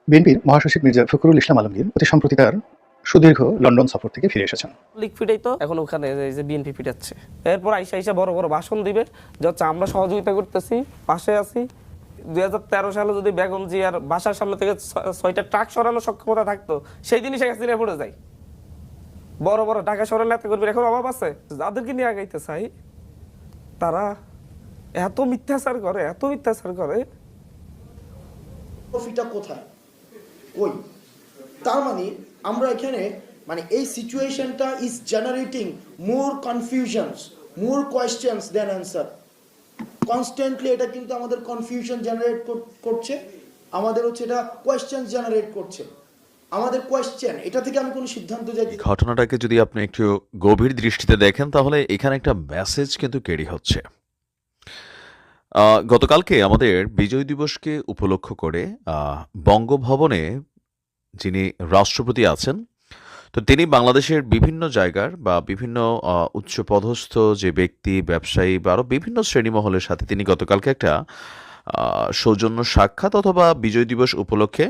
বিএনপির মহাসচিব মির্জা ফখরুল ইসলাম আলমগীর অতি সম্প্রতি তার সুদীর্ঘ লন্ডন সফর থেকে ফিরে এসেছেন। লিগ ফিটাই তো এখন ওখানে এই যে বিএনপি ফিটাচ্ছে, এরপর আইসা বড় বড় ভাষণ দিবে যে হচ্ছে আমরা সহযোগিতা করতেছি, পাশে আছি। 2013 সালে যদি বেগম জিয়ার বাসার সামনে থেকে 6টা ট্রাক সরানোর সক্ষমতা থাকতো, সেই দিনই শেখ হাসিনা পড়ে যায়। বড় বড় ঢাকা শহরের নেতা কর্মীর এখন অভাব আছে? যাদেরকে নিয়ে আগাইতে চাই তারা এত মিথ্যাচার করে। প্রফিটটা কোথায় কই? তার মানে আমরা এখানে মানে এই সিচুয়েশনটা is generating more confusions, more questions than answer. Constantly এটা কিন্তু আমাদের কনফিউশন জেনারেট করছে, আমাদের হচ্ছে এটা কোয়েশ্চেন জেনারেট করছে। আমাদের কোয়েশ্চেন এটা থেকে আমি কোনো সিদ্ধান্ত যাই। ঘটনাটাকে যদি আপনি একটু গভীর দৃষ্টিতে দেখেন তাহলে এখানে একটা মেসেজ কিন্তু ক্যারি হচ্ছে। গতকালকে আমাদের বিজয় দিবসকে উপলক্ষ করে বঙ্গভবনে যিনি রাষ্ট্রপতি আছেন, তো তিনি বাংলাদেশের বিভিন্ন জায়গার বা বিভিন্ন উচ্চপদস্থ যে ব্যক্তি, ব্যবসায়ী বা আরও বিভিন্ন শ্রেণীমহলের সাথে তিনি গতকালকে একটা সৌজন্য সাক্ষাৎ অথবা বিজয় দিবস উপলক্ষে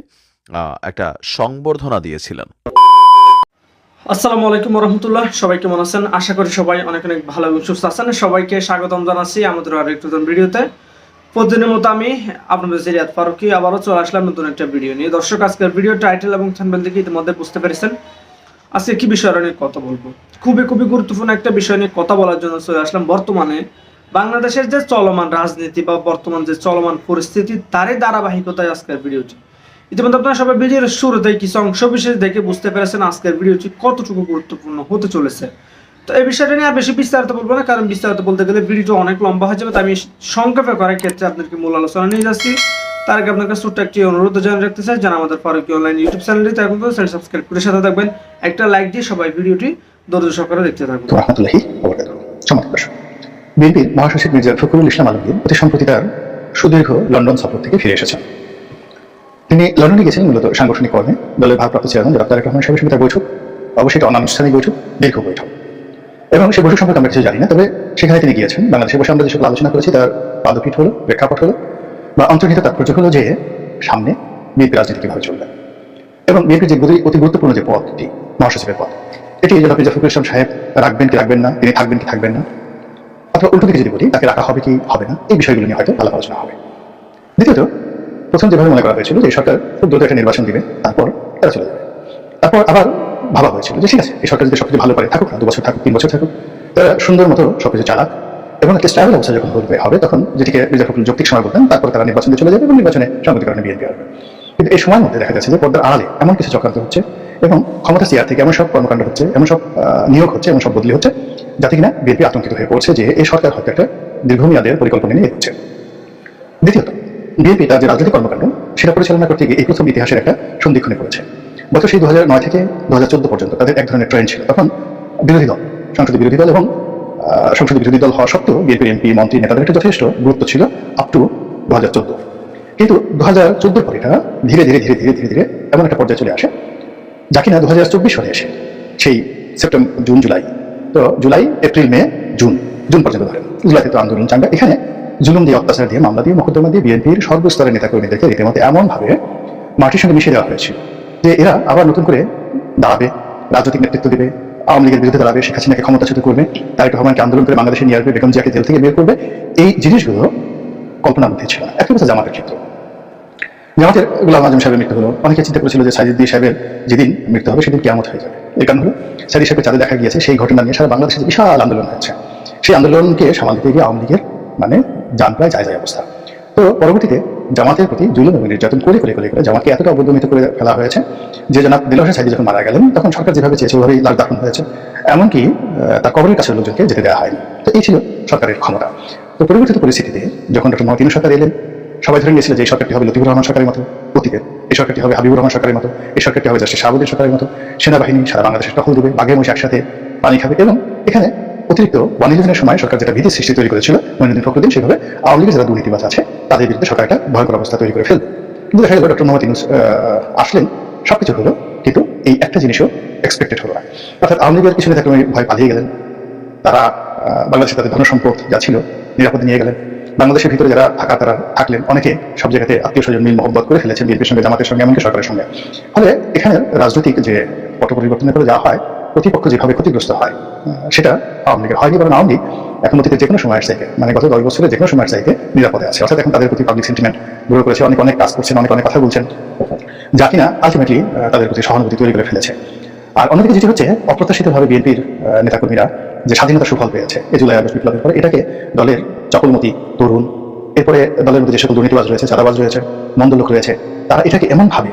একটা সংবর্ধনা দিয়েছিলেন। আসসালামু আলাইকুম রহমতুল্লাহ, সবাই কেমন আছেন? আশা করি সবাই অনেক অনেক ভালো এবং সুস্থ আছেন। সবাইকে স্বাগতম জানাচ্ছি আমাদের আরো একটু ভিডিওতে। প্রতিদিনের মতো আমি আপনাদের জিরিয়াত ফারুকি আবারও চলে আসলাম নতুন একটা ভিডিও নিয়ে। দর্শক, আজকের ভিডিও টাইটেল এবং থাম্বনেল থেকে ইতিমধ্যে বুঝতে পেরেছেন আজকে কি বিষয় নিয়ে কথা বলবো। খুবই গুরুত্বপূর্ণ একটা বিষয় নিয়ে কথা বলার জন্য চলে আসলাম। বর্তমানে বাংলাদেশের যে চলমান রাজনীতি বা বর্তমান যে চলমান পরিস্থিতি, তারই ধারাবাহিকতায় আজকের ভিডিওটি। ইতিমধ্যে আপনারা সবাই ভিডিওর শুরুতেই কিছু অংশ বিশেষ দেখে বুঝতে পেরেছেন আজকের ভিডিওটি কতটুকু গুরুত্বপূর্ণ হতে চলেছে। তো এই বিষয়টা নিয়ে বেশি বিস্তারিত বলবো না, কারণ বিস্তারিত বলতে গেলে ভিডিওটা অনেক লম্বা হয়ে যাবে। তাই আমি সংক্ষেপে করার ক্ষেত্রে আপনাদেরকে মূল আলোচনা নিয়ে যাচ্ছি। তার আগে আপনার কাছে ছোট্ট একটি অনুরোধ জানিয়ে রাখতে চাই, যারা আমাদের ফারুকি অনলাইন ইউটিউব চ্যানেলটি এখন চ্যানেল সাবস্ক্রাইব করে সাথে থাকবেন, একটা লাইক দিয়ে সবাই ভিডিওটি ধৈর্য সহকারে দেখতে থাকবেন। বিএনপির মহাসচিব মির্জা ফখরুল ইসলাম আলমগীর অতি সম্প্রতি তার সুদীর্ঘ লন্ডন সফর থেকে ফিরে এসেছেন। তিনি লন্ডনে গেছেন মূলত সাংগঠনিক কর্মে। দলের ভারপ্রাপ্ত চেয়ারম্যান জনাব তারেক রহমান সাহেবের সঙ্গে তার বৈঠক, অবশ্যই অনানুষ্ঠানিক বৈঠক, দীর্ঘ বৈঠক। এবং সেই বৈঠক সম্পর্কে আমরা কিছু জানি না, তবে সেখানে তিনি গিয়েছেন। বাংলাদেশে বসে আমরা যে সকল আলোচনা করেছি তার পাদপীঠ হলো, প্রেক্ষাপট হলো বা অন্তর্নিহিত তাৎপর্য হলো যে সামনে বিএনপি রাজনীতি কিভাবে চলবে এবং বিএনপির যে অতি গুরুত্বপূর্ণ যে পদটি, মহাসচিবের পদ, এটি জনাব মির্জা ফখরুল ইসলাম সাহেব রাখবেন কি রাখবেন না, তিনি থাকবেন কি থাকবেন না, অথবা উল্টো দিকে যদি বলি তাকে রাখা হবে কি হবে না, এই বিষয়গুলো নিয়ে হয়তো আলাপ আলোচনা হবে। দ্বিতীয়ত, প্রথম যেভাবে মনে করা হয়েছিল যে সরকার খুব দ্রুত একটা নির্বাচন দিবে, তারপর তারা চলে যাবে। তারপর আবার ভাবা হয়েছিল যে ঠিক আছে, এই সরকার যদি সবকিছু ভালো করে থাকুক না, 2 বছর থাকুক, 3 বছর থাকুক, তারা সুন্দর মতো সবকিছু চালাক এবং একটা স্ট্যাবল অবস্থা যখন হবে তখন যেটিকে মির্জা ফখরুল যৌক্তিক সময় বলতেন, তারপর তারা নির্বাচনে চলে যাবে এবং নির্বাচনে সংগতিকরণে বিএনপি আসবে। কিন্তু এই সময়ের মধ্যে দেখা যাচ্ছে যে পর্দার আড়ালে এমন কিছু চক্রান্ত হচ্ছে এবং ক্ষমতা চেয়ার থেকে এমন সব কর্মকাণ্ড হচ্ছে, এমন সব নিয়োগ হচ্ছে, এমন সব বদলি হচ্ছে, যাতে কিনা বিএনপি আতঙ্কিত হয়ে পড়ছে যে এই সরকার হয়তো একটা দীর্ঘমেয়াদের পরিকল্পনা নিয়ে এগোচ্ছে। দ্বিতীয়ত, বিএনপি তার যে রাজনৈতিক কর্মকাণ্ড সেটা পরিচালনা করতে গিয়ে এই প্রথম ইতিহাসের একটা সন্ধিক্ষণে পড়েছে। গত সেই 2009 থেকে 2014 পর্যন্ত তাদের এক ধরনের ট্রেন্ড ছিল। তখন বিরোধী দল, সংসদীয় বিরোধী দল এবং সংসদীয় বিরোধী দল হওয়া সত্ত্বেও বিএনপির এমপি, মন্ত্রী, নেতাদের একটা যথেষ্ট গুরুত্ব ছিল আপ টু 2014। কিন্তু 2014 পরে এটা ধীরে ধীরে এমন একটা পর্যায়ে চলে আসে যা কিনা 2024 সালে এসে সেই সেপ্টেম্বর, জুন, জুলাই, তো জুলাই, এপ্রিল, মে, জুন পর্যন্ত ধরেন, জুলাইতে তো আন্দোলন চাঙ্গা, এখানে জুলুম দিয়ে, অত্যাচার দিয়ে, মামলা দিয়ে, মোকদ্দমা দিয়ে বিএনপির সর্বস্তরের নেতাকর্মীদেরকে রীতিমতো এমনভাবে মাটির সঙ্গে মিশিয়ে দেওয়া হয়েছিল যে এরা আবার নতুন করে দাঁড়াবে, রাজনৈতিক নেতৃত্ব দেবে, আওয়ামী লীগের বিরুদ্ধে দাঁড়াবে, শেখ হাসিনাকে ক্ষমতাচ্যুত করবে, তারেক রহমানকে আন্দোলন করে বাংলাদেশে নিয়ে আসবে, বেগম জিয়াকে জেল থেকে বের করবে। এই জিনিসগুলো কল্পনার মধ্যে ছিল না। একই কথা জামাতের ক্ষেত্রে। জামাতের গোলাম আজম সাহেবের মৃত্যু হলো, অনেকে চিন্তা করেছিল যে সাইদুদ্দিন সাহেবের যেদিন মৃত্যু হবে সেদিন কিয়ামত হয়ে যাবে। এই কারণ হলো সাইদুদ্দিন সাহেবের চাঁদে দেখা গিয়েছে, সেই ঘটনা নিয়ে সারা বাংলাদেশে বিশাল আন্দোলন হয়েছে। সেই আন্দোলনকে সামাল দিতে গিয়ে আওয়ামী লীগের যান প্রায় যায় অবস্থা। তো পরবর্তীতে জামাতের প্রতি জুলুম এবং নির্যাতন করে জামাতকে এতটা অবদমিত করে ফেলা হয়েছে যে জনাব দেলোয়ার হোসেন সাইদি যখন মারা গেলেন তখন সরকার যেভাবে চেয়েছে ওভাবেই লাশ দাফন হয়েছে, এমনকি তার কবরের কাছে লোকজনকে যেতে দেওয়া হয়নি। তো এই ছিল সরকারের ক্ষমতা। তো পরিবর্তিত পরিস্থিতিতে যখন ডক্টর মোহাম্মদ ইউনূস সরকার এলেন, সবাই ধরে নিয়েছিল যে এই সরকারটি হবে লতিফুর রহমান সরকারের মতো অতীতের, এই সরকারটি হবে হাবিবুর রহমান সরকারের মতো, এই সরকারটি হবে জাস্টিস শাহাবুদ্দিন সরকারের মতো, সেনাবাহিনী সারা বাংলাদেশের টহল দেবে, বাঘে মহিষ একসাথে পানি খাবে। এবং এখানে অতিরিক্ত 1/11 সময় সরকার যেটা ভীতির সৃষ্টি তৈরি করেছিল মঈনুদ্দিন ফখরুদ্দিন, সেভাবে আওয়ামী লীগের যারা দুর্নীতিবাজ আছে তাদের বিরুদ্ধে সরকার একটা ভয়ঙ্কর অবস্থা তৈরি করে ফেলবে। কিন্তু দেখা গেল ডক্টর মোহাম্মদ ইউনূস আসলেন, সবকিছু হলো, কিন্তু এই একটা জিনিসও এক্সপেক্টেড হলো না। অর্থাৎ আওয়ামী লীগের কিছু নেতাকর্মী ভয় পালিয়ে গেলেন, তারা বাংলাদেশে তাদের ধনসম্পদ যা ছিল নিরাপদে নিয়ে গেলেন, বাংলাদেশের ভিতরে যারা থাকা তারা থাকলেন, অনেকে সব জায়গাতে আত্মীয় স্বজন মিল মহব্বত করে ফেলেছেন বিএনপির সঙ্গে, জামাতের সঙ্গে, এমনকি সরকারের সঙ্গে। ফলে এখানে রাজনৈতিক যে পট পরিবর্তনের করে যাওয়া হয়, প্রতিপক্ষ যেভাবে ক্ষতিগ্রস্ত হয় সেটা আওয়ামী লীগের হয়নি, বরং আওয়ামী লীগ এখন অতীতে যে কোনো সময়ের চাইতে, মানে গত 10 বছরে যে কোনো সময়ের চাইতে নিরাপদে আছে। অর্থাৎ এখন তাদের প্রতি পাবলিক সেন্টিমেন্ট গ্রো করেছে, অনেক অনেক কাজ করছেন, অনেক অনেক কথা বলছেন, যা কিনা আলটিমেটলি তাদের প্রতি সহানুভূতি তৈরি করে ফেলেছে। আর অন্যদিকে যেটি হচ্ছে, অপ্রত্যাশিতভাবে বিএনপির নেতাকর্মীরা যে স্বাধীনতা সুফল পেয়েছে এই জুলাই আগস্ট বিপ্লবের পরে, এটাকে দলের চকলমতি তরুণ, এরপরে দলের মধ্যে যে সকল দুর্নীতিবাজ রয়েছে, চাঁদাবাজ রয়েছে, মন্দ লোক রয়েছে, তারা এটাকে এমনভাবে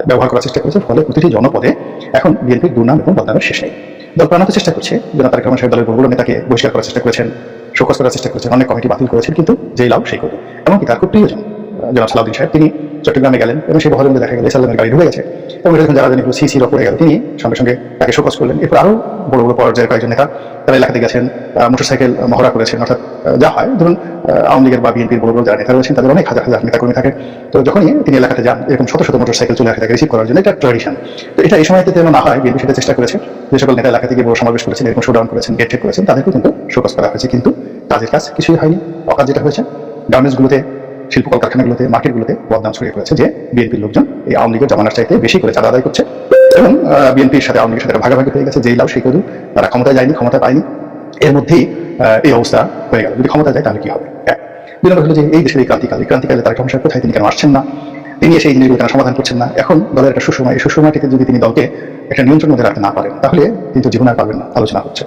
ব্যবহার করার চেষ্টা করেছে, ফলে প্রতিটি জনপদে এখন বিএনপির দুর্নাম এবং বদনামের শেষ নেই। দল প্রাণান্ত চেষ্টা করছে, জনাব তারেক রহমান সাহেব দলের বড় বড় নেতাকে বহিষ্কার করার চেষ্টা করেছেন, শোকজ করার চেষ্টা করেছেন, অনেক কমিটি বাতিল করেছেন, কিন্তু যেই লাভ সেই কত। এমনকি তার খুব প্রিয়জন জনাব সালাউদ্দিন সাহেব, তিনি চট্টগ্রামে গেলেন এবং সেই বহরের মধ্যে দেখা গেল সালামের গাড়ি ঢুকে গেছে এবং এটা যখন যারা জানি সিসি পড়ে গেল, তিনি সঙ্গে সঙ্গে তাকে শোকজ করলেন। এরপর আরও বড় বড় পর্যায়ের কয়েকজন নেতা তারা এলাকাতে গেছেন, মোটরসাইকেল মহড়া করেছেন। অর্থাৎ যা হয়, ধরুন আওয়ামী লীগের বা বিএনপির বড় বড় যারা নেতা রয়েছেন তাদের অনেক হাজার হাজার নেতাকর্মী থাকে, তো যখনই তিনি এলাকাতে যান এরকম শত শত মোটরসাইকেল চলে আসে তাকে রিসিভ করার জন্য, এটা ট্র্যাডিশন। তো এটা এই সময়তে যেন না হয়, বিএনপি সেটা চেষ্টা করেছে। যে সকল নেতা এলাকা থেকে বড় সমাবেশ করেছেন, এরকম শোডাউন করেছেন, গেট টেক করেছেন, তাদেরকেও কিন্তু শোকজ করা হয়েছে, কিন্তু কাজের কাজ কিছুই হয়নি। অকাজ যেটা হয়েছে, গার্মেন্টসগুলোতে, শিল্প কলকারখানাগুলোতে, মার্কেটগুলোতে বদনাম ছড়িয়ে পড়েছে যে বিএনপির লোকজন এই আওয়ামী লীগের জমানার চাইতে বেশি করে চাঁদা আদায় করছে এবং বিএনপির সাথে আওয়ামী লীগের সাথে ভাগাভাগি হয়ে গেছে, যেই লাভ সেই কদু, তারা ক্ষমতায় যায়নি, ক্ষমতা পায়নি, এর মধ্যেই এই অবস্থা হয়ে গেল। যদি ক্ষমতা যায় তাহলে কি হবে? এক। দুই নম্বর হলো যে এই দেশের এই ক্রান্তিকালে তারেক রহমান সাহেব কোথায়, তিনি কেন আসছেন না, তিনি এসে এই জিনিসগুলো কেন সমাধান করছেন না? এখন দলের একটা সুসময়, এই সুসময়টিতে যদি তিনি দলকে একটা নিয়ন্ত্রণের মধ্যে রাখতে না পারেন, তাহলে তিনি তো জীবন আর পারবেন না। আলোচনা হচ্ছে।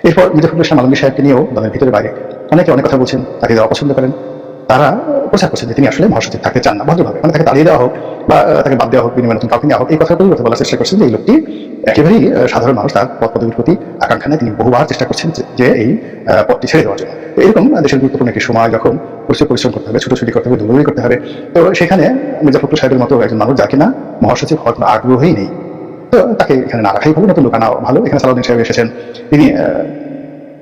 এরপর মির্জা ফখরুল ইসলাম আলমগীর সাহেবকে নিয়েও দলের ভিতরে বাইরে অনেকে অনেক কথা বলছেন, তাকে যারা অপছন্দ করেন তারা প্রচার করছেন যে তিনি আসলে মহাসচিব থাকতে চান না, ভদ্রভাবে, মানে তাকে তাড়িয়ে দেওয়া হোক বা তাকে বাদ দেওয়া হোক, বিনিময়ে নতুন কাউকে নেওয়া হোক, এই কথাগুলো বলার চেষ্টা করছেন যে এই লোকটি একেবারেই সাধারণ মানুষ, তার পদ পদবীর প্রতি আকাঙ্ক্ষা নেই, তিনি বহুবার চেষ্টা করছেন যে এই পদটি ছেড়ে দেওয়ার জন্য। তো এরকম দেশের গুরুত্বপূর্ণ একটি সময় যখন পরিশ্রম করতে হবে, ছুটোছুটি করতে হবে, দৌড়দৌড়ি করতে হবে, তো সেখানে মির্জা ফখরুল সাহেবের মতো একজন মানুষ, যা কিনা মহাসচিব হওয়ার কোনো আগ্রহই নেই, তো তাকে এখানে না রাখাই ভালো, নতুন লোক আনা ভালো। এখানে সালাউদ্দিন সাহেব এসেছেন, তিনি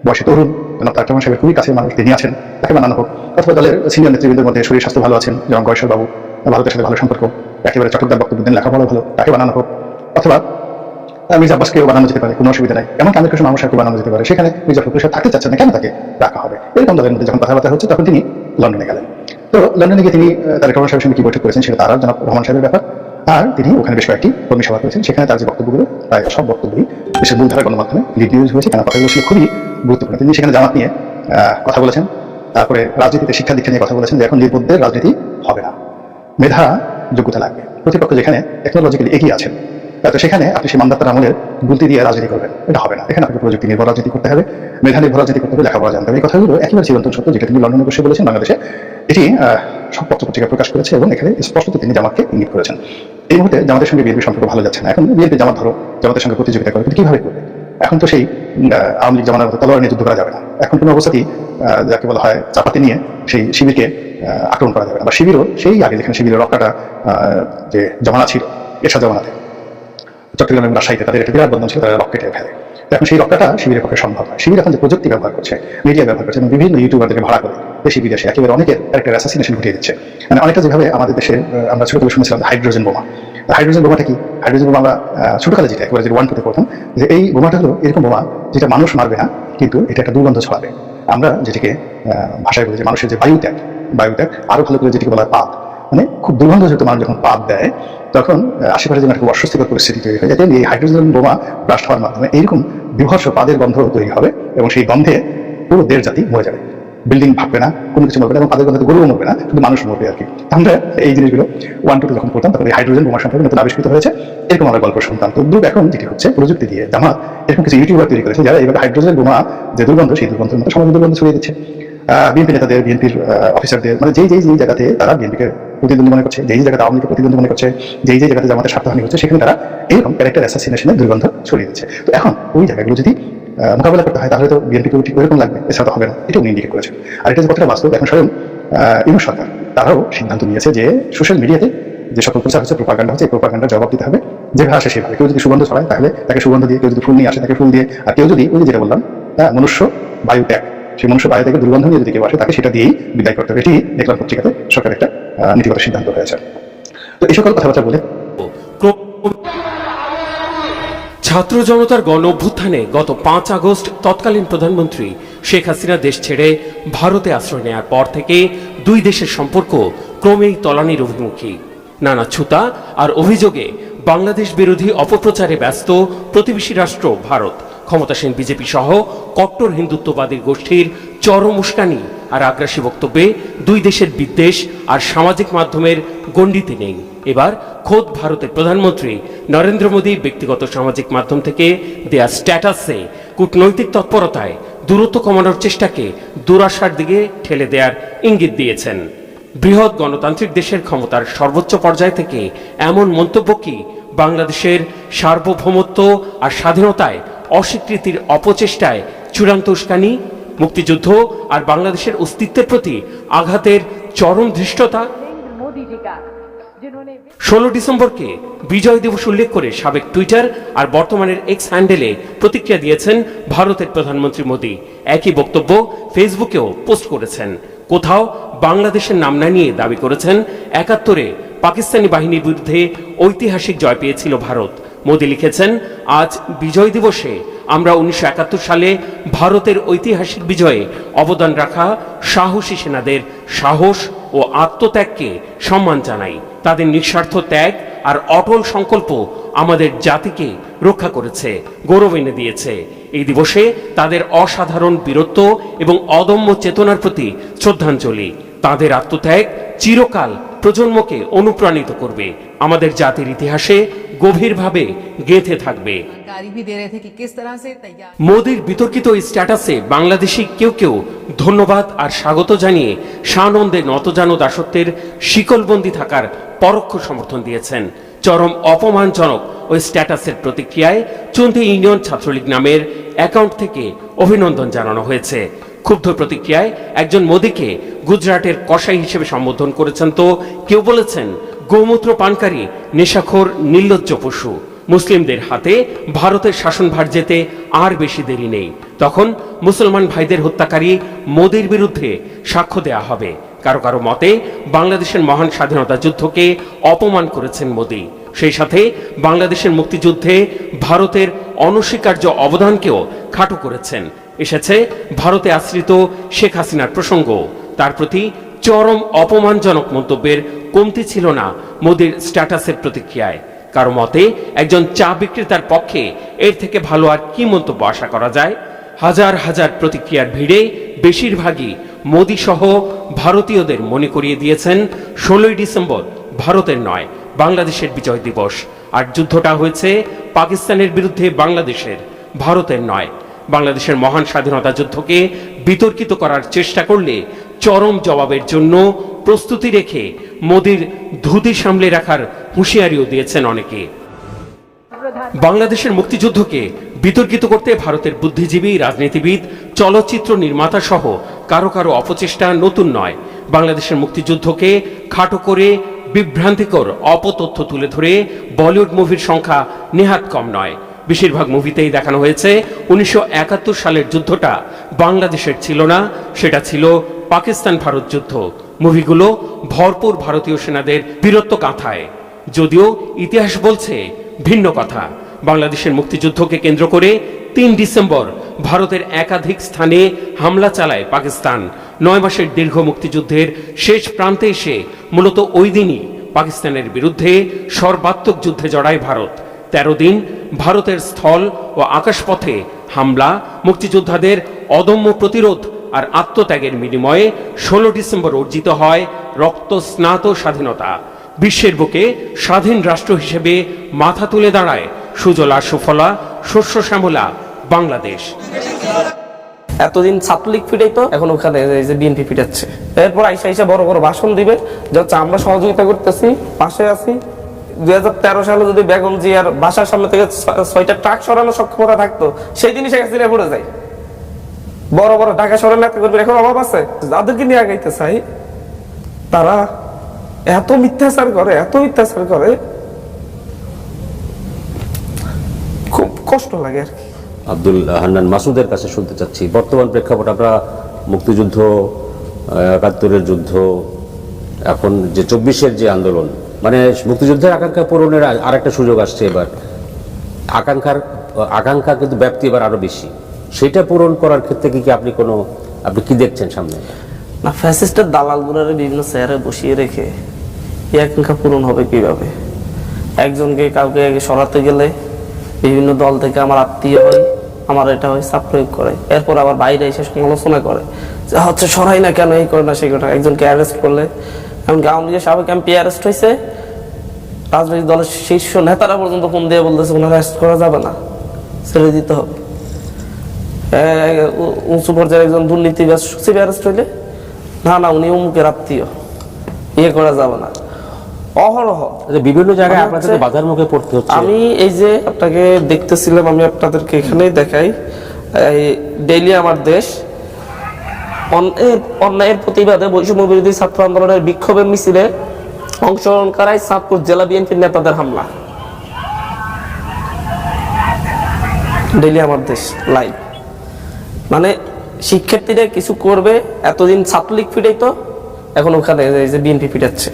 বয়সে তরুণ, তারেক রহমান সাহেবের খুবই কাছের মানুষ, তিনি আছেন, তাকে বানানো হোক। অথবা দলের সিনিয়র নেতৃবৃন্দের মধ্যে শরীর স্বাস্থ্য ভালো আছেন, যেমন গয়েশ্বর বাবু, ভারতের সাথে ভালো সম্পর্ক, একেবারে চটকদার বক্তব্য দেন, লেখাপড়া ভালো, তাকে বানানো হোক। অথবা মির্জা আব্বাসকেও বানানো যেতে পারে, কোনো অসুবিধা নাই। এমনকি আমির হোসেন মাহমুদ সাহেবকে বানানো যেতে পারে, সেখানে মির্জা ফখরুল সাহেব থাকতে চাচ্ছেন না, কেন তাকে রাখা হবে? এরকম দলের মধ্যে যখন কথাবার্তা হচ্ছে, তখন তিনি লন্ডনে গেলেন। তো লন্ডনে গিয়ে তিনি তারেক রহমান সাহেবের সঙ্গে কি বৈঠক করেছেন সেটা তার আর জনাব রহমান সাহেবের ব্যাপার। আর তিনি ওখানে বেশ কয়েকটি কর্মী সভা করেছেন, সেখানে তার যে বক্তব্যগুলো, প্রায় সব বক্তব্যই দেশের মূলধারা গণমাধ্যমে লিড নিউজ হয়েছে, কেন কথাগুলো ছিল খুবই গুরুত্বপূর্ণ। তিনি সেখানে জামাত নিয়ে কথা বলেছেন, তারপরে রাজনীতিতে শিক্ষা দীক্ষা নিয়ে কথা বলেছেন যে এখন নির্বোধদের রাজনীতি হবে না, মেধা যোগ্যতা লাগবে। প্রতিপক্ষ যেখানে টেকনোলজিক্যালি এগিয়ে আছেন, তো সেখানে আপনি সেই মান্দাতার আমলের গুলতি দিয়ে রাজনীতি করবেন, এটা হবে না। এখানে আপনাকে প্রযুক্তি নির্ভর রাজনীতি করতে হবে, মেধা নির্ভর রাজনীতি করতে হবে, লেখাপড়া জানতে হবে। এই কথাগুলো একেবারে চিরন্তন সত্য, যেটা তিনি লন্ডনে বসে বলেছেন বাংলাদেশে, এটি সব পত্রপত্রিকা প্রকাশ করেছে এবং এখানে স্পষ্ট তিনি জামাতকে ইঙ্গিত করেছেন। এই মুহূর্তে জামাতের সঙ্গে বিএনপির সম্পর্ক ভালো যাচ্ছে না। এখন বিএনপি জামাত ধরো জামাতের সঙ্গে প্রতিযোগিতা করে, কিন্তু কিভাবে করবে? এখন তো সেই আওয়ামী লীগ জামানার মতো তলোয়ার নিয়ে যুদ্ধ করা যাবে না। এখন কোনো অবস্থাতেই যাকে বলা হয় চাপাতি নিয়ে সেই শিবিরকে আক্রমণ করা যাবে না, বা শিবিরও সেই আগে যেখানে শিবিরের রক্ষাটা যে জমানা ছিল, এরশাদ জমানাতে চট্টগ্রাম এবং রাজশাহীতে তাদের একটা বিরাট বন্ধন ছিল, তারা রকেটে ফেলে। এখন সেই রক্ষাটা শিবিরের পক্ষে সম্ভব নয়। শিবির এখন যে প্রযুক্তি ব্যবহার করছে, মিডিয়া ব্যবহার করছে এবং বিভিন্ন ইউটিউবারদেরকে ভাড়া করে দেশি বিদেশে একেবারে অনেকের ক্যারেক্টার অ্যাসাসিনেশন ঘটিয়ে দিচ্ছে। মানে অনেকটা যেভাবে আমাদের দেশে আমরা ছোটবেলা শুনেছিলাম হাইড্রোজেন বোমা। হাইড্রোজেন বোমাটা কি? হাইড্রোজেন বোমা আমরা ছোটকালে যেটা একেবারে 1-2-তে পড়তাম, যে এই বোমাটা হলো এরকম বোমা যেটা মানুষ মারবে না, কিন্তু এটা একটা দুর্গন্ধ ছড়াবে। আমরা যেটিকে ভাষায় বলি যে মানুষের যে বায়ুত্যাগ আরো ভালো করে যেটিকে বলা হয় পাপ, মানে খুব দুর্গন্ধযুক্ত মানুষ যখন পাপ দেয় তখন আশেপাশে যেন খুব অস্বস্তিকর পরিস্থিতি তৈরি হয়। যাতে এই হাইড্রোজেন বোমা ব্লাস্ট হওয়ার মাধ্যমে এইরকম বিভৎস পাদের গন্ধ তৈরি হবে এবং সেই গন্ধে পুরো দেশ জাতি মরে যাবে। বিল্ডিং ভাববে না, কোনো কিছু মরবে না, এবং পাদের গন্ধে গরুও মরবে না, শুধু মানুষ মরবে আর কি। আমরা এই জিনিসগুলো 1-2-তে যখন পড়তাম তখন এই হাইড্রোজেন বোমা সম্পর্কে নতুন আবিষ্কৃত হয়েছে, এরকম আমরা গল্প শুনতাম। তো এখন যেটি হচ্ছে, প্রযুক্তি দিয়ে জামাত এরকম কিছু ইউটিউবার তৈরি করেছে যারা এইভাবে হাইড্রোজেন বোমা যে দুর্গন্ধ, সেই দুর্গন্ধের মতো সমাজ দুর্গন্ধ ছড়িয়ে দিচ্ছে। বিএনপি নেতাদের, বিএনপির অফিসারদের, মানে যেই জায়গাতে তারা বিএনপিকে প্রতিদ্বন্দ্বী মনে করছে, যেই জায়গাতে আওয়ামী লীগকে প্রতিদ্বন্দ্বী মনে করছে, যেই জায়গাতে জামাতের স্বার্থহানি হচ্ছে, সেখানে তারা এইরকম ক্যারেক্টার অ্যাসাসিনেশনের দুর্গন্ধ ছড়িয়ে দিচ্ছে। তো এখন ওই জায়গাগুলো যদি মোকাবেলা করতে হয় তাহলে তো বিএনপিকে ঠিক ওইরকম লাগবে, এছাড়া তো হবে না। এটা উনি ইন্ডিকেট করেছেন। আর এটা যে কতটা বাস্তব, এখন স্বয়ং ইউনূস সরকার তারাও সিদ্ধান্ত নিয়েছে যে সোশ্যাল মিডিয়াতে যে সকল প্রচার হচ্ছে, প্রোপাগান্ডা হচ্ছে, এই প্রোপাগান্ডার জবাব দিতে হবে যেভাবে আসে সেভাবে। কেউ যদি সুগন্ধ ছড়ায় তাহলে তাকে সুগন্ধ দিয়ে, কেউ যদি ফুল নিয়ে আসে তাকে ফুল দিয়ে, আর কেউ যদি ওই যেটা বললাম মনুষ্য বায়ু ত্যাগ, সেই মনুষ্য বায়ু থেকে দুর্গন্ধ নিয়ে যদি কেউ আসে তাকে সেটা দিয়েই বিদায় করতে হবে। এটি দেখলাম পত্রিকাতে সরকার একটা নীতিগত সিদ্ধান্ত হয়েছে। তো এই সকল কথাবার্তা বলে ছাত্র জনতার গণ অভ্যুত্থানে গত 5 আগস্ট তৎকালীন প্রধানমন্ত্রী শেখ হাসিনা দেশ ছেড়ে ভারতে আশ্রয় নেওয়ার পর থেকে দুই দেশের সম্পর্ক ক্রমেই তলানির অভিমুখী। নানা ছুতা আর অভিযোগে বাংলাদেশ বিরোধী অপপ্রচারে ব্যস্ত প্রতিবেশী রাষ্ট্র ভারত। ক্ষমতাসীন বিজেপি সহ কট্টর হিন্দুত্ববাদী গোষ্ঠীর চরম উস্কানি আর আগ্রাসী বক্তব্যে দুই দেশের বিদ্বেষ আর সামাজিক মাধ্যমের গণ্ডিতে নেই। এবার খোদ ভারতের প্রধানমন্ত্রী নরেন্দ্র মোদী ব্যক্তিগত সামাজিক মাধ্যম থেকে দেয়া স্ট্যাটাসে কূটনৈতিক তৎপরতায় দূরত্ব কমানোর চেষ্টাকে দুরাশার দিকে ঠেলে দেওয়ার ইঙ্গিত দিয়েছেন। বৃহৎ গণতান্ত্রিক দেশের ক্ষমতার সর্বোচ্চ পর্যায় থেকে এমন মন্তব্য কি বাংলাদেশের সার্বভৌমত্ব আর স্বাধীনতায় অস্বীকৃতির অপচেষ্টায় চূড়ান্ত উস্কানি, মুক্তিযুদ্ধ আর বাংলাদেশের অস্তিত্বের প্রতি আঘাতের চরম ধৃষ্টতা? 16 ডিসেম্বরকে বিজয় দিবস উল্লেখ করে সাবেক টুইটার আর বর্তমানের এক্স হ্যান্ডেলে প্রতিক্রিয়া দিয়েছেন ভারতের প্রধানমন্ত্রী মোদী। একই বক্তব্য ফেসবুকেও পোস্ট করেছেন। কোথাও বাংলাদেশের নাম না নিয়ে দাবি করেছেন 71-এ পাকিস্তানি বাহিনীর বিরুদ্ধে ঐতিহাসিক জয় পেয়েছিল ভারত। মোদী লিখেছেন, আজ বিজয় দিবসে আমরা 1971 সালে ভারতের ঐতিহাসিক বিজয়ে অবদান রাখা সাহসী সেনাদের সাহস ও আত্মত্যাগকে সম্মান জানাই। তাদের নিঃস্বার্থ ত্যাগ আর অটল সংকল্প আমাদের জাতিকে রক্ষা করেছে, গৌরব এনে দিয়েছে। এই দিবসে তাদের অসাধারণ বীরত্ব এবং অদম্য চেতনার প্রতি শ্রদ্ধাঞ্জলি। তাদের আত্মত্যাগ চিরকাল প্রজন্মকে অনুপ্রাণিত করবে, আমাদের জাতির ইতিহাসে গভীরভাবে গেঁথে থাকবে। মোদীর বিতর্কিত এই স্ট্যাটাসে বাংলাদেশি কেউ কেউ ধন্যবাদ আর স্বাগত জানিয়ে সানন্দে নতজানু দাসত্বের শিকলবন্দি থাকার পরোক্ষ সমর্থন দিয়েছেন। চরম অপমানজনক ওই স্ট্যাটাসের প্রতিক্রিয়ায় চন্দি ইউনিয়ন ছাত্রলীগ নামের অ্যাকাউন্ট থেকে অভিনন্দন জানানো হয়েছে। ক্ষুব্ধ প্রতিক্রিয়ায় একজন মোদীকে গুজরাটের কসাই হিসেবে সম্বোধন করেছেন, তো কেউ বলেছেন গোমূত্র পানকারী নেশাখোর নির্লজ্জ পশু। মুসলিমদের হাতে ভারতের শাসনভার যেতে আর বেশি দেরি নেই, তখন মুসলমান ভাইদের হত্যাকারী মোদীর বিরুদ্ধে সাক্ষ্য দেয়া হবে। কারো কারো মতে বাংলাদেশের মহান স্বাধীনতা যুদ্ধকে অপমান করেছেন মোদী। সেই সাথে বাংলাদেশের মুক্তিযুদ্ধে ভারতের অনস্বীকার্য অবদানকেও খাটো করেছেন। এসেছে ভারতে আশ্রিত শেখ হাসিনার প্রসঙ্গ। তার প্রতি চরম অপমানজনক মন্তব্যের কমতি ছিল না মোদীর স্ট্যাটাসের প্রতিক্রিয়ায়। কারো মতে একজন চা বিক্রেতার পক্ষে এর থেকে ভালো আর কি মন্তব্য আশা করা যায়? হাজার হাজার প্রতিক্রিয়ার ভিড়ে বেশিরভাগই মোদী সহ ভারতীয়দের মনে করিয়ে দিয়েছেন 16ই ডিসেম্বর ভারতের নয়, বাংলাদেশের বিজয় দিবস। আর যুদ্ধটা হয়েছে পাকিস্তানের বিরুদ্ধে বাংলাদেশের, ভারতের নয়। বাংলাদেশের মহান স্বাধীনতা যুদ্ধকে বিতর্কিত করার চেষ্টা করলে চরম জবাবের জন্য প্রস্তুতি রেখে মোদীর ধুতি সামলে রাখার হুঁশিয়ারিও দিয়েছেন অনেকে। বাংলাদেশের মুক্তিযুদ্ধকে বিতর্কিত করতে ভারতের বুদ্ধিজীবী, রাজনীতিবিদ, চলচ্চিত্র নির্মাতা সহ কারো কারো অপচেষ্টা নতুন নয়। বাংলাদেশের মুক্তিযুদ্ধকে খাটো করে বিভ্রান্তিকর অপতথ্য তুলে ধরে বলিউড মুভির সংখ্যা নেহাত কম নয়। বেশিরভাগ মুভিতেই দেখানো হয়েছে 1971 সালের যুদ্ধটা বাংলাদেশের ছিল না, সেটা ছিল পাকিস্তান ভারত যুদ্ধ। মুভিগুলো ভরপুর ভারতীয় সেনাদের বীরত্ব গাঁথায়, যদিও ইতিহাস বলছে ভিন্ন কথা। বাংলাদেশের মুক্তিযুদ্ধকে কেন্দ্র করে 3 ডিসেম্বর ভারতের একাধিক স্থানে হামলা চালায় পাকিস্তান। 9 মাসের দীর্ঘ মুক্তিযুদ্ধের শেষ প্রান্তে এসে মূলত ওই দিনই পাকিস্তানের বিরুদ্ধে সর্বাত্মক যুদ্ধে জড়ায় ভারত। 13 দিন ভারতের স্থল ও আকাশপথে হামলা, মুক্তিযোদ্ধাদের অদম্য প্রতিরোধ আর আত্মত্যাগের বিনিময়ে 16 ডিসেম্বর অর্জিত হয় রক্তস্নাত স্বাধীনতা। বিশ্বের বুকে স্বাধীন রাষ্ট্র হিসেবে মাথা তুলে দাঁড়ায় সুজলা সুফলা শস্য শ্যামলা বাংলাদেশ। এতদিন ছাত্রলীগ ফিটাইতো, এখন ওখানে এই যে বিএনপি ফিটাচ্ছে। এরপর আইসা বড় বড় ভাষণ দিবে যে হচ্ছে আমরা সহযোগিতা করতেছি, পাশে আছি। 2013 সালে যদি বেগম জিয়ার বাসার সামনে থেকে 6টা ট্রাক সরানোর সক্ষমতা থাকতো, সেই দিনই শেখ হাসিনা পড়ে যায়। বড় বড় ঢাকা শহরের নেতা করবে, এখন অভাব আছে? যাদেরকে নিয়ে আগাইতে চাই তারা এত মিথ্যাচার করে, খুব কষ্ট লাগে আর কি। আব্দুল হান্নান মাসুদের কাছে শুনতে চাচ্ছি, বর্তমান প্রেক্ষাপট, আমরা মুক্তিযুদ্ধ, 71-এর যুদ্ধ, এখন যে 24-এর যে আন্দোলন, মানে মুক্তিযুদ্ধের আকাঙ্ক্ষা পূরণের আরেকটা সুযোগ আসছে। এবার আকাঙ্ক্ষার আকাঙ্ক্ষা কিন্তু ব্যাপ্তি এবার আরো বেশি, সেটা পূরণ করার ক্ষেত্রে আপনি কি দেখছেন সামনে? না, ফ্যাসিস্টের দালালগুলোর বিভিন্ন চেয়ারে বসিয়ে রেখে এই আকাঙ্ক্ষা পূরণ হবে কিভাবে? একজনকে কাউকে সরাতে গেলে বিভিন্ন দল থেকে আমার আত্মীয় হয়, আমার এটা হয়, চাপ প্রয়োগ করে, এরপর আবার বাইরে এসে সমালোচনা করে যে হচ্ছে সরাই না কেন, এই করে না সেই করে। একজনকে অ্যারেস্ট করলে, এমনকি আওয়ামী লীগের সাবেক এমপি অ্যারেস্ট হয়েছে, রাজনৈতিক দলের শীর্ষ নেতারা পর্যন্ত ফোন দিয়ে বলতেছে ওনারা অ্যারেস্ট করা যাবে না, ছেড়ে দিতে হবে। উঁচু পর্যায়ে একজন দুর্নীতিবাজ সচিব অ্যারেস্ট হইলে না উনি অমুকের আত্মীয়, ইয়ে করা যাবে না। অহরহ বিভিন্ন জায়গায় আপনাদের বাধার মুখে পড়তে হচ্ছে। আমি এই যে আপনাকে দেখতেছিলাম, আমি আপনাদেরকে এখানেই দেখাই, ডেইলি আমার দেশ অন্যায়ের প্রতিবাদে বৈষম্য বিরোধী ছাত্র আন্দোলনের বিক্ষোভের মিছিলে অংশগ্রহণকারী চাঁদপুর জেলা বিএনপির নেতাদের হামলা। ডেইলি আমার দেশ লাইভ, মানে শিক্ষার্থীরা কিছু করবে, এতদিন ছাত্রলীগ ফিটাইতো, এখন ওখানে এই যে বিএনপি ফিটাচ্ছে।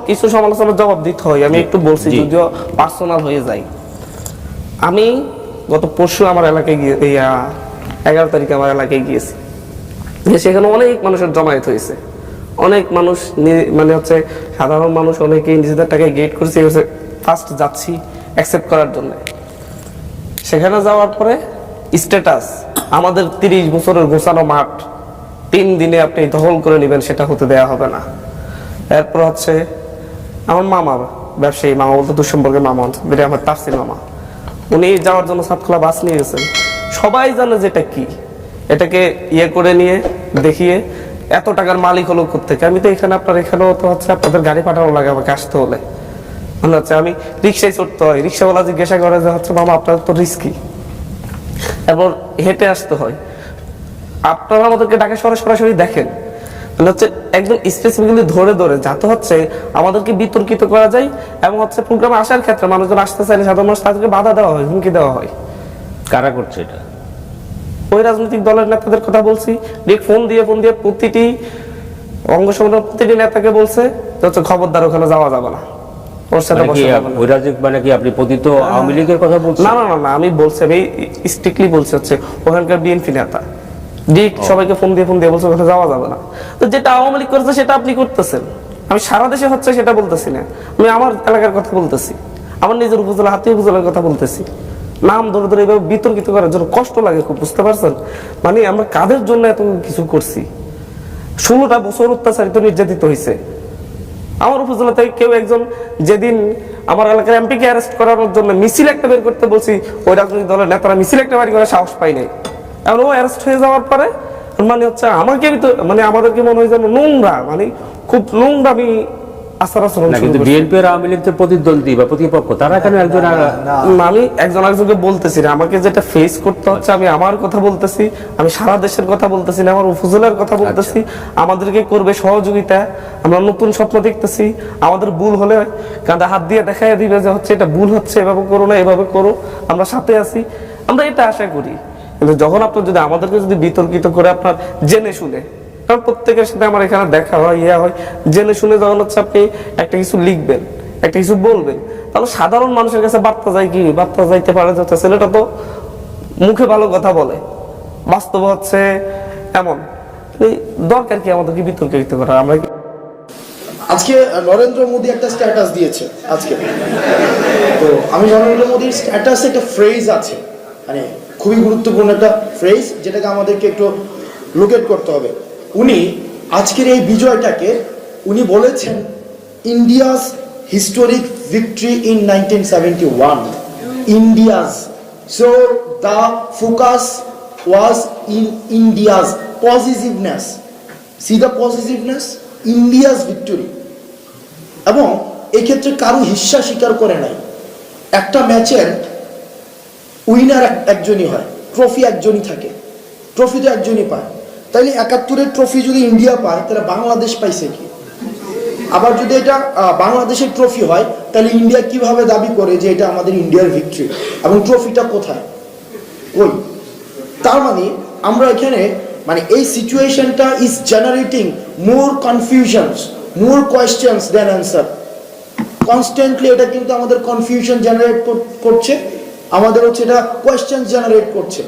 কিছু সমালোচনার জবাব দিতে হয়, আমি একটু বলছি, যদিও পার্সোনাল হয়ে যায়। আমি গত পরশু আমার এলাকায় গিয়ে 11 তারিখে আমার এলাকায় গিয়েছি, সেখানে অনেক মানুষের জমায়েত হয়েছে, অনেক মানুষ মানে হচ্ছে সাধারণ মানুষ অনেকেই নিজেদের টাকায় গেট করছে, ফার্স্ট যাচ্ছি অ্যাকসেপ্ট করার জন্য। সেখানে যাওয়ার পরে স্ট্যাটাস আমাদের 30 বছরের গোছানো মাঠ 3 দিনে আপনি দখল করে নেবেন, সেটা হতে দেওয়া হবে না। এরপর হচ্ছে আমার মামা, ব্যবসায়ী মামা বলতে দুঃসম্পর্কে মামা, আমার তাফসির মামা, উনি যাওয়ার জন্য সাতখোলা বাস নিয়ে গেছেন। সবাই জানে যে এটা কি, এটাকে ইয়ে করে নিয়ে দেখিয়ে এত টাকার মালিক হলো কোত্থেকে। আমি তো এখানে এখানেও তো হচ্ছে আপনাদের গাড়ি পাঠানো লাগে আমাকে আসতে হলে, মনে হচ্ছে আমি রিক্সায় চড়তে হয়, রিক্সাওয়ালা জিজ্ঞাসা করে যে হচ্ছে মামা আপনার তো রিস্কি, এরপর হেঁটে আসতে হয়। আপনারা আমাদেরকে ডাকে সরাসরি দেখেন, হচ্ছে একদম স্পেসিফিক্যালি ধরে যাতে হচ্ছে আমাদেরকে বিতর্কিত করা যায়, এবং হচ্ছে প্রোগ্রামে আসার ক্ষেত্রে মানুষজন আসতে চাইলে সাধারণ মানুষ তাদেরকে বাধা দেওয়া হয়, হুমকি দেওয়া হয়। কারা করছে এটা? ওই রাজনৈতিক দলের নেতাদের কথা বলছি, ফোন দিয়ে প্রতিটি অঙ্গ সংগঠনের প্রতিটি নেতাকে বলছে হচ্ছে খবরদার ওখানে যাওয়া যাবে না, ওর সাথে বসা যাবে না। ওই রাজনৈতিক মানে কি আপনি পতিত আওয়ামী লীগের কথা বলছেন? না, আমি বলছি, আমি স্ট্রিক্টলি বলছি হচ্ছে ওখানকার বিএনপি নেতা সবাইকে ফোন দিয়ে বলছে ওখানে যাওয়া যাবে না। তো যেটা আওয়ামী লীগ করছে সেটা আপনি করতেছেন, আমি সারা দেশে হচ্ছে সেটা বলতেছি না, আমি আমার এলাকার কথা বলতেছি, আমার নিজের উপজেলা হাতি উপজেলার কথা বলতেছি। নাম ধরে এইভাবে বিতর্কিত করার জন্য কষ্ট লাগে খুব, বুঝতে পারছেন? মানে আমরা কাদের জন্য এত কিছু করছি? 16টা বছর অত্যাচারিত নির্যাতিত হয়েছে আমার উপজেলা থেকে। কেউ একজন যেদিন আমার এলাকার এমপিকে অ্যারেস্ট করানোর জন্য মিছিল একটা বের করতে বলছি, ওই রাজনৈতিক দলের নেতারা মিছিল একটা বাড়ি করে সাহস পাই নাই। এখন ও অ্যারেস্ট হয়ে যাওয়ার পরে মানে হচ্ছে আমাকে মানে আমাদেরকে মনে হয় যেন নোংরা, মানে খুব নোংরা আমি আচরণ। কিন্তু বিএনপি আর আওয়ামী লীগ তো প্রতিদ্বন্দ্বী বা প্রতিপক্ষ, তারা কেন একজন আমি একজন আরেকজনকে বলতেছি না, আমাকে যেটা ফেস করতে হচ্ছে, আমি আমার কথা বলতেছি, আমি সারা দেশের কথা বলতেছি না, আমার উপজেলার কথা বলতেছি। আমাদেরকে করবে সহযোগিতা, আমরা নতুন স্বপ্ন দেখতেছি, আমাদের ভুল হলে কাঁধে হাত দিয়ে দেখাই দিবে যে হচ্ছে এটা ভুল হচ্ছে, এভাবে করো না, এভাবে করো, আমরা সাথে আছি, আমরা এটা আশা করি। কিন্তু যখন আপনার যদি আমাদেরকে যদি বিতর্কিত করে আপনার জেনে শুনে, কারণ প্রত্যেকের সাথে আমার এখানে দেখা হয়, হয়, জেনে শুনে যখন হচ্ছে আপনি একটা কিছু লিখবেন, একটা কিছু বলবেন, তাহলে সাধারণ মানুষের কাছে বার্তা যায় কি? বার্তা যাইতে পারে যাচ্ছে ছেলেটা তো মুখে ভালো কথা বলে, বাস্তব হচ্ছে এমন। দরকার কি আমাদেরকে বিতর্কিত করা? আমরা আজকে নরেন্দ্র মোদী একটা স্ট্যাটাস দিয়েছে আজকে, তো আমি নরেন্দ্র মোদীর স্ট্যাটাসে একটা ফ্রেজ আছে, মানে খুবই গুরুত্বপূর্ণ একটা ফ্রেজ, যেটাকে আমাদেরকে একটু লোকেট করতে হবে। উনি আজকের এই বিজয়টাকে উনি বলেছেন India's historic victory in 1971, India's. So the focus was in India's positiveness, C the positiveness, India's victory. এবং এই ক্ষেত্রে কারো হিস্সা স্বীকার করে নাই। একটা ম্যাচের উইনার একজনই হয়, ট্রফি একজনই থাকে, ট্রফি তো একজনই পায়। তাইলে 71-এর ট্রফি যদি ইন্ডিয়া পায়, তাহলে বাংলাদেশ পাইছে কি? আবার যদি এটা বাংলাদেশের ট্রফি হয়, তাহলে ইন্ডিয়া কিভাবে দাবি করে যে এটা আমাদের ইন্ডিয়ার ভিক্টরি, এবং ট্রফিটা কোথায়, কই? তার মানে আমরা এখানে মানে এই সিচুয়েশনটা is generating more confusions, more questions than answer. Constantly এটা কিন্তু আমাদের কনফিউশন জেনারেট করছে, আমাদের হচ্ছে এটা কোয়েশ্চেন জেনারেট করছে।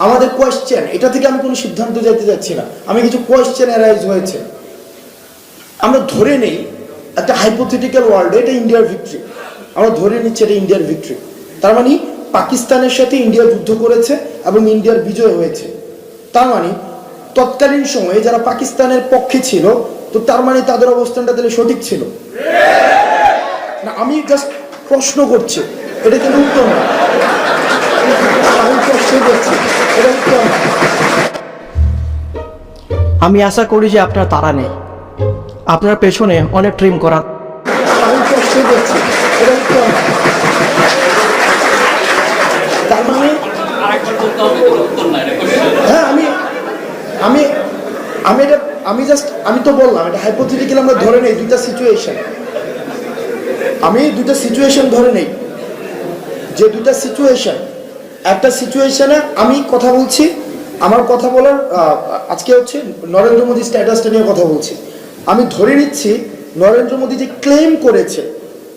আমাদের কোয়েশ্চেন, এটা থেকে আমি কোনো সিদ্ধান্ত যেতে যাচ্ছি না, আমি কিছু কোয়েশ্চেন অ্যারাইজ হয়েছে। আমরা ধরে নেই একটা হাইপোথেটিক্যাল ওয়ার্ল্ডে এটা ইন্ডিয়ার ভিক্টরি, আমরা ধরে নিচ্ছি এটা ইন্ডিয়ার ভিক্টরি, তার মানে পাকিস্তানের সাথে ইন্ডিয়া যুদ্ধ করেছে এবং ইন্ডিয়ার বিজয় হয়েছে। তার মানে তৎকালীন সময়ে যারা পাকিস্তানের পক্ষে ছিল, তো তার মানে তাদের অবস্থানটা তাহলে সঠিক ছিল না? আমি জাস্ট প্রশ্ন করছি, এটা কিন্তু উত্তর না, আমি প্রশ্ন করছি, এটা উত্তর না। আমি আশা করি যে আপনার তাড়া নেই, আপনার পেছনে অনেক ট্রিম করা। আমি প্রশ্ন করছি, এটা উত্তর না। তার মানে হ্যাঁ, আমি তো বললাম এটা হাইপোথেটিক্যাল, আমরা ধরে নেই দুইটা সিচুয়েশন, আমি দুইটা সিচুয়েশন ধরে নেই, যে দুইটা সিচুয়েশন, একটা সিচুয়েশনে আমি কথা বলছি, আমার কথা বলার আজকে হচ্ছে নরেন্দ্র মোদী স্ট্যাটাসটা নিয়ে কথা বলছি। আমি ধরে নিচ্ছি নরেন্দ্র মোদী যে ক্লেম করেছে,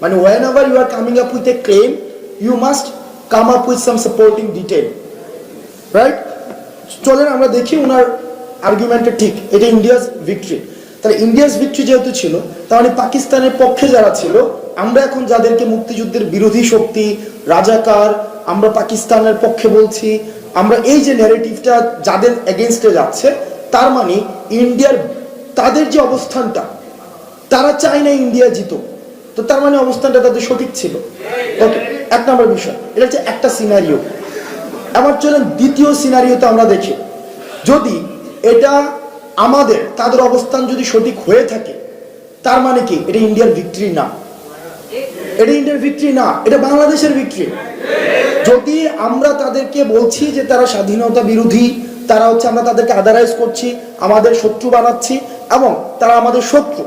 মানে whenever you are coming up with a claim, you must come up with some supporting detail, right? চলেন আমরা দেখি ওনার আর্গুমেন্টটা ঠিক, এটা ইন্ডিয়াস ভিক্টরি। তাহলে ইন্ডিয়াস ভিক্টরি যেহেতু ছিল, তার মানে পাকিস্তানের পক্ষে যারা ছিল, আমরা এখন যাদেরকে মুক্তিযুদ্ধের বিরোধী শক্তি, রাজাকার, আমরা পাকিস্তানের পক্ষে বলছি, আমরা এই যে ন্যারেটিভটা যাদের এগেনস্টে যাচ্ছে, তার মানে ইন্ডিয়ার তাদের যে অবস্থানটা, তারা চায় না ইন্ডিয়া জিত, তো তার মানে অবস্থানটা তাদের সঠিক ছিল। ওকে, এক নম্বর বিষয়, এটা হচ্ছে একটা সিনারিও। আবার চলেন দ্বিতীয় সিনারিওতে আমরা দেখি, যদি এটা আমাদের তাদের অবস্থান যদি সঠিক হয়ে থাকে, তার মানে কি এটা ইন্ডিয়ার ভিক্টরি না, এটা ইন্ডিয়ার ভিক্টরি না, এটা বাংলাদেশের ভিক্টরি। যদি আমরা তাদেরকে বলছি যে তারা স্বাধীনতা বিরোধী, তারা হচ্ছে আমরা তাদেরকে আদারাইজ করছি, আমাদের শত্রু বানাচ্ছি, এবং তারা আমাদের শত্রু,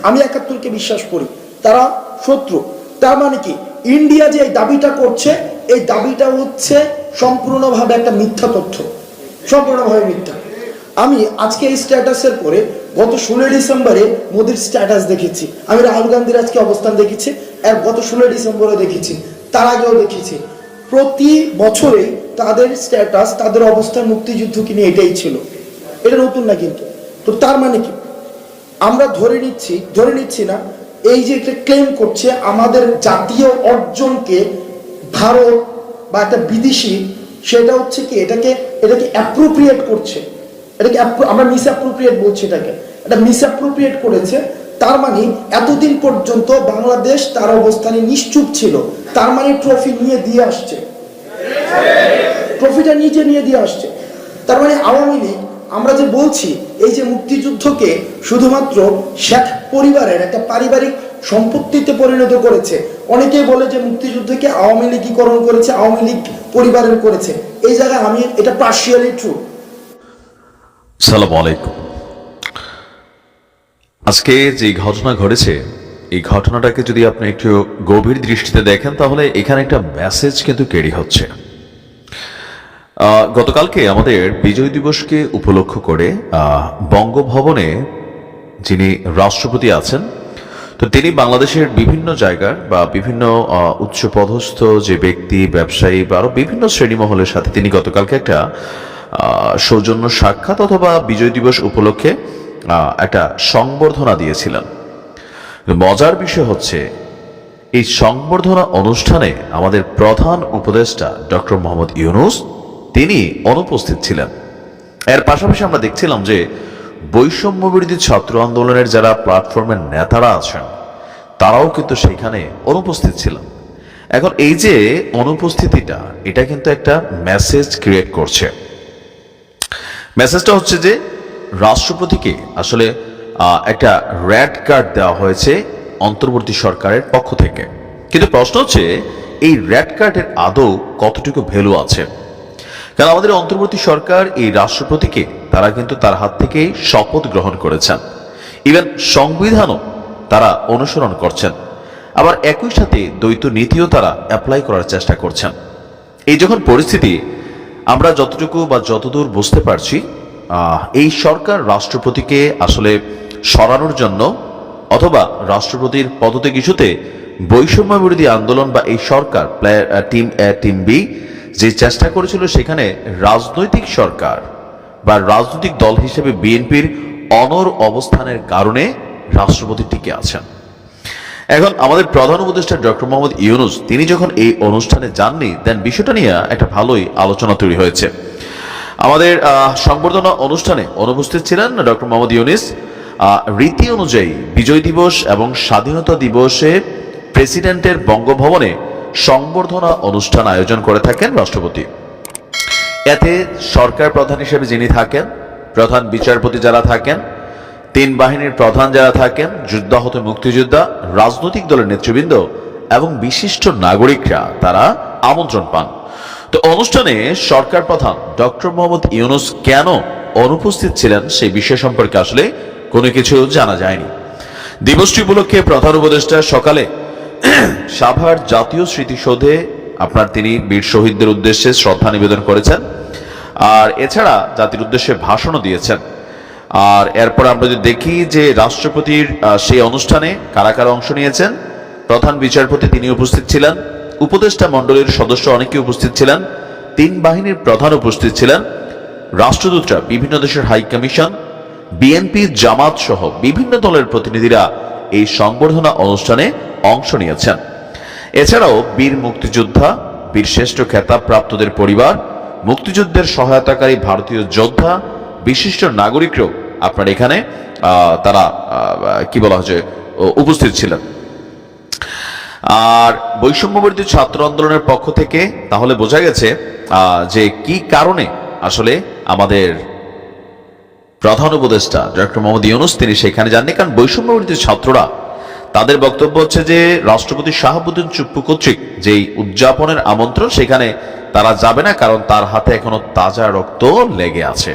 আমি ৭১কে বিশ্বাস করি তারা শত্রু, তার মানে কি ইন্ডিয়া যে এই দাবিটা করছে, এই দাবিটা হচ্ছে সম্পূর্ণভাবে একটা মিথ্যা তথ্য, সম্পূর্ণভাবে মিথ্যা। আমি আজকে এই স্ট্যাটাসের পরে গত 16 ডিসেম্বরে মোদির স্ট্যাটাস দেখেছি, আমি রাহুল গান্ধীর আজকে অবস্থান দেখেছি, আর গত 16 ডিসেম্বরে দেখেছি, তার আগেও দেখেছি, প্রতি বছরে তাদের স্ট্যাটাস, তাদের অবস্থান মুক্তিযুদ্ধকে নিয়ে এটাই ছিল, এটা নতুন না কিন্তু। তো তার মানে কি আমরা ধরে নিচ্ছি না, এই যে একটা ক্লেম করছে আমাদের জাতীয় অর্জনকে ভারত বা একটা বিদেশি, সেটা হচ্ছে কি এটাকে অ্যাপ্রোপ্রিয়েট করছে, এটাকে আমরা মিস অ্যাপ্রোপ্রিয়েট বলছি, এটাকে এটা মিস অ্যাপ্রোপ্রিয়েট করেছে। তার মানে এতদিন পর্যন্ত বাংলাদেশ তার অবস্থানে নিশ্চুপ ছিল, তার মানে ট্রফি নিয়ে দিয়ে আসছে, ট্রফিটা নিচে নিয়ে দিয়ে আসছে। তার মানে আওয়ামী লীগ, আমরা যে বলছি এই যে মুক্তিযুদ্ধকে শুধুমাত্র শেখ পরিবারের একটা পারিবারিক সম্পত্তিতে পরিণত করেছে, অনেকেই বলে যে মুক্তিযুদ্ধকে আওয়ামী লীগীকরণ করেছে, আওয়ামী লীগ পরিবারের করেছে, এই জায়গায় আমি এটা পার্শিয়ালি ট্রু। সালাম আলাইকুম। আজকে যে ঘটনা ঘটেছে, এই ঘটনাটাকে যদি আপনি একটু গভীর দৃষ্টিতে দেখেন, তাহলে এখানে একটা মেসেজ কিন্তু ক্যারি হচ্ছে। গতকালকে আমাদের বিজয় দিবসকে উপলক্ষ করে বঙ্গভবনে যিনি রাষ্ট্রপতি আছেন, তো তিনি বাংলাদেশের বিভিন্ন জায়গার বা বিভিন্ন উচ্চপদস্থ যে ব্যক্তি, ব্যবসায়ী বা আরো বিভিন্ন শ্রেণীমহলের সাথে তিনি গতকালকে একটা সৌজন্য সাক্ষাৎ অথবা বিজয় দিবস উপলক্ষে একটা সংবর্ধনা দিয়েছিলেন। মজার বিষয় হচ্ছে, এই সংবর্ধনা অনুষ্ঠানে আমাদের প্রধান উপদেষ্টা ডক্টর মোহাম্মদ ইউনূস তিনি অনুপস্থিত ছিলেন। এর পাশাপাশি আমরা দেখছিলাম যে বৈষম্য বিরোধী ছাত্র আন্দোলনের যারা প্ল্যাটফর্মের নেতারা আছেন, তারাও কিন্তু সেখানে অনুপস্থিত ছিলেন। এখন এই যে অনুপস্থিতিটা, এটা কিন্তু একটা মেসেজ ক্রিয়েট করছে। মেসেজটা হচ্ছে যে রাষ্ট্রপতিকে আসলে একটা রেড কার্ড দেওয়া হয়েছে অন্তর্বর্তী সরকারের পক্ষ থেকে। কিন্তু প্রশ্ন হচ্ছে, এই রেড কার্ডের আদৌ কতটুকু ভ্যালু আছে? কারণ আমাদের অন্তর্বর্তী সরকার এই রাষ্ট্রপতিকে তারা কিন্তু তার হাত থেকে শপথ গ্রহণ করেছেন, ইভেন সংবিধানও তারা অনুসরণ করছেন, আবার একই সাথে দ্বৈত নীতিও তারা অ্যাপ্লাই করার চেষ্টা করছেন। এই যখন পরিস্থিতি, আমরা যতটুকু বা যতদূর বুঝতে পারছি, এই সরকার রাষ্ট্রপতিকে আসলে সরানোর জন্য অথবা রাষ্ট্রপতির পদত্যাগ ইস্যুতে বৈষম্য বিরোধী আন্দোলন বা এই সরকার টিম এ টিম বি যে চেষ্টা করেছিল, সেখানে রাজনৈতিক সরকার বা রাজনৈতিক দল হিসেবে বিএনপির অনড় অবস্থানের কারণে রাষ্ট্রপতি টিকে আছেন। এখন আমাদের প্রধান উপদেষ্টা ডক্টর মোহাম্মদ ইউনূস তিনি যখন এই অনুষ্ঠানে যাননি, দেন বিষয়টা নিয়ে একটা ভালোই আলোচনা তৈরি হয়েছে। আমাদের সংবর্ধনা অনুষ্ঠানে অনুপস্থিত ছিলেন ডক্টর মোহাম্মদ ইউনূস। রীতি অনুযায়ী বিজয় দিবস এবং স্বাধীনতা দিবসে প্রেসিডেন্টের বঙ্গভবনে সংবর্ধনা অনুষ্ঠান আয়োজন করে থাকেন রাষ্ট্রপতি। এতে সরকার প্রধান হিসেবে যিনি থাকেন, প্রধান বিচারপতি যারা থাকেন, তিন বাহিনীর প্রধান যারা থাকেন, যুদ্ধাহত মুক্তিযোদ্ধা, রাজনৈতিক দলের নেতৃবৃন্দ এবং বিশিষ্ট নাগরিকরা তারা আমন্ত্রণ পান। তো অনুষ্ঠানে সরকার প্রধান ডক্টর মোহাম্মদ ইউনূস কেন অনুপস্থিত ছিলেন সেই বিষয় সম্পর্কে আসলে কোনো কিছু জানা যায়নি। দিবসটি উপলক্ষে প্রধান উপদেষ্টা সকালে সাভার জাতীয় স্মৃতিসৌধে তিনি বীর শহীদদের উদ্দেশ্যে শ্রদ্ধা নিবেদন করেছেন, আর এছাড়া জাতির উদ্দেশ্যে ভাষণও দিয়েছেন। আর এরপর আমরা যদি দেখি যে রাষ্ট্রপতির সেই অনুষ্ঠানে কারা কারা অংশ নিয়েছেন, প্রধান বিচারপতি তিনি উপস্থিত ছিলেন, উপদেষ্টা মণ্ডলীর সদস্য অনেকে উপস্থিত ছিলেন, তিন বাহিনীর প্রধান উপস্থিত ছিলেন, রাষ্ট্রদূতরা, বিভিন্ন দেশের হাই কমিশন, বিএনপি, জামাত সহ বিভিন্ন দলের প্রতিনিধিরা এই সংবর্ধনা অনুষ্ঠানে অংশ নিয়েছেন। এছাড়াও বীর মুক্তিযোদ্ধা, বীর শ্রেষ্ঠ খেতাব প্রাপ্তদের পরিবার, মুক্তিযুদ্ধের সহায়তাকারী ভারতীয় যোদ্ধা, বিশিষ্ট নাগরিকরাও আপনার এখানে তারা উপস্থিত ছিলেন। আর বৈষম্যবিরোধী ছাত্র আন্দোলনের পক্ষ থেকে তাহলে বোঝা গেছে যে কি কারণে আসলে আমাদের প্রধান উপদেষ্টা ডক্টর মোহাম্মদ ইউনূস তিনি সেখানে যাননি। কারণ বৈষম্যবিরোধী ছাত্ররা তাদের বক্তব্য হচ্ছে যে রাষ্ট্রপতি শাহাবুদ্দিন চুপ্পু কর্তৃক যেই উদযাপনের আমন্ত্রণ সেখানে তারা যাবে না, কারণ তার হাতে এখনো তাজা রক্ত লেগে আছে।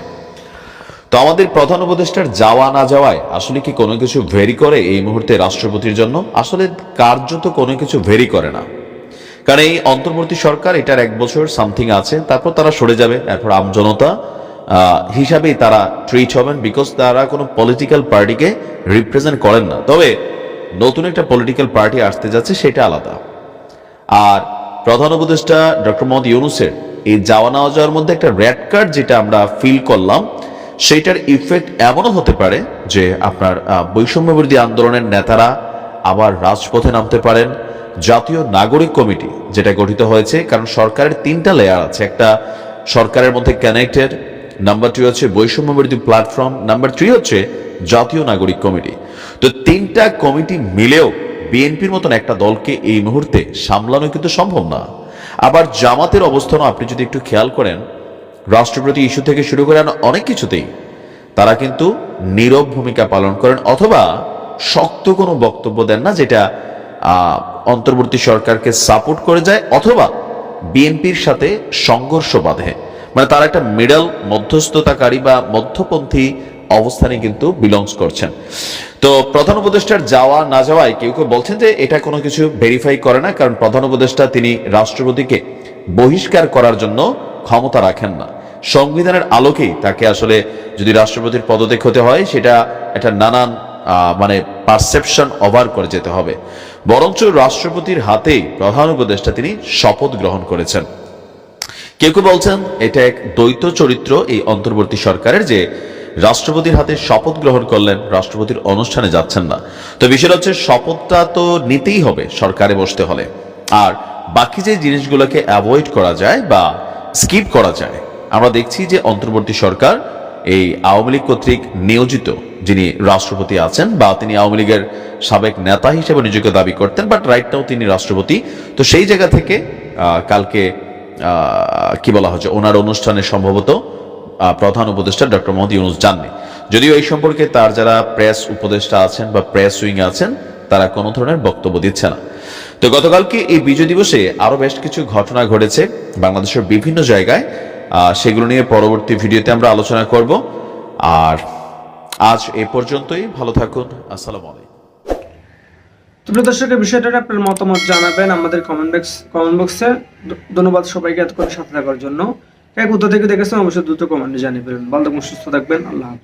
তো আমাদের প্রধান উপদেষ্টার যাওয়া না যাওয়ায় আসলে কি কোনো কিছু ভেরি করে এই মুহূর্তে রাষ্ট্রপতির জন্য? আসলে কার্যত কোনো কিছু ভেরি করে না, কারণ এই অন্তর্বর্তী সরকার এটার 1 বছর সামথিং আছে, তারপর তারা সরে যাবে। এরপর আমজনতা হিসাবেই তারা ট্রিট হবেন, বিকজ তারা কোনো পলিটিক্যাল পার্টিকে রিপ্রেজেন্ট করেন না। তবে নতুন একটা পলিটিক্যাল পার্টি আসতে যাচ্ছে, সেটা আলাদা। আর প্রধান উপদেষ্টা ডক্টর মোহাম্মদ ইউনূসের এই যাওয়া না যাওয়ার মধ্যে একটা রেড কার্ড যেটা আমরা ফিল করলাম, সেইটার ইফেক্ট এমনও হতে পারে যে আপনার বৈষম্য বিরোধী আন্দোলনের নেতারা আবার রাজপথে নামতে পারেন। জাতীয় নাগরিক কমিটি যেটা গঠিত হয়েছে, কারণ সরকারের 3টা লেয়ার আছে, একটা সরকারের মধ্যে কানেক্টেড, নাম্বার 2 হচ্ছে বৈষম্য বিরোধী প্ল্যাটফর্ম, নাম্বার 3 হচ্ছে জাতীয় নাগরিক কমিটি। তো 3টা কমিটি মিলেও বিএনপির মতন একটা দলকে এই মুহূর্তে সামলানো কিন্তু সম্ভব না। আবার জামাতের অবস্থানও আপনি যদি একটু খেয়াল করেন, রাষ্ট্রপতি ইস্যু থেকে শুরু করে অনেক কিছুতেই তারা কিন্তু নীরব ভূমিকা পালন করেন, অথবা শক্ত কোনো বক্তব্য দেন না যেটা অন্তর্বর্তী সরকারকে সাপোর্ট করে যায় অথবা বিএনপির সাথে সংঘর্ষ বাঁধে। মানে তারা একটা মিডল মধ্যস্থতাকারী বা মধ্যপন্থী অবস্থানে কিন্তু বিলংস করছেন। তো প্রধান উপদেষ্টার যাওয়া না যাওয়ায় কেউ কেউ বলছেন যে এটা কোনো কিছু ভেরিফাই করে না, কারণ প্রধান উপদেষ্টা তিনি রাষ্ট্রপতিকে বহিষ্কার করার জন্য ক্ষমতা রাখেন না। সংবিধানের আলোকেই তাকে আসলে যদি রাষ্ট্রপতির পদত্যাগ হতে হয়, সেটা একটা নানান পারসেপশন ওভার করে যেতে হবে। বরঞ্চ রাষ্ট্রপতির হাতেই প্রধান উপদেষ্টা তিনি শপথ গ্রহণ করেছেন। কেউ কেউ বলছেন এটা এক দ্বৈত চরিত্র এই অন্তর্বর্তী সরকারের, যে রাষ্ট্রপতির হাতে শপথ গ্রহণ করলেন, রাষ্ট্রপতির অনুষ্ঠানে যাচ্ছেন না। তো বিষয়টা হচ্ছে শপথটা তো নিতেই হবে সরকারে বসতে হলে, আর বাকি যে জিনিসগুলোকে অ্যাভয়েড করা যায় বা স্কিপ করা যায়। আমরা দেখছি যে অন্তর্বর্তী সরকার এই আওয়ামী লীগ কর্তৃক নিয়োজিত যিনি রাষ্ট্রপতি আছেন, বা তিনি আওয়ামী লীগের সাবেক নেতা হিসেবে নিজেকে দাবি করতেন, বাট রাইট নাও তিনি রাষ্ট্রপতি। তো সেই জায়গা থেকে কালকে ওনার অনুষ্ঠানে সম্ভবত প্রধান উপদেষ্টা ডক্টর মোহাম্মদ ইউনূস যাননি। যদিও এই সম্পর্কে তার যারা প্রেস উপদেষ্টা আছেন বা প্রেস উইং আছেন তারা কোনো ধরনের বক্তব্য দিচ্ছে না। তো গতকালকে এই বিজয় দিবসে আরো বেশ কিছু ঘটনা ঘটেছে বাংলাদেশের বিভিন্ন জায়গায়, সেগুলো নিয়ে পরবর্তী ভিডিওতে আমরা আলোচনা করব। আর আজ এই পর্যন্তই, ভালো থাকুন, আসসালামু আলাইকুম। তো প্রিয় দর্শকের বিষয়টা আপনার মতামত জানাবেন আমাদের কমেন্ট বক্সে। ধন্যবাদ সবাইকে এতক্ষণ সাথে থাকার জন্য। কোথা থেকে দেখেছেন অবশ্যই দ্রুত কমেন্টে জানিয়ে ফেলবেন। ভালো থাকুন, সুস্থ থাকবেন, আল্লাহ হাফেজ।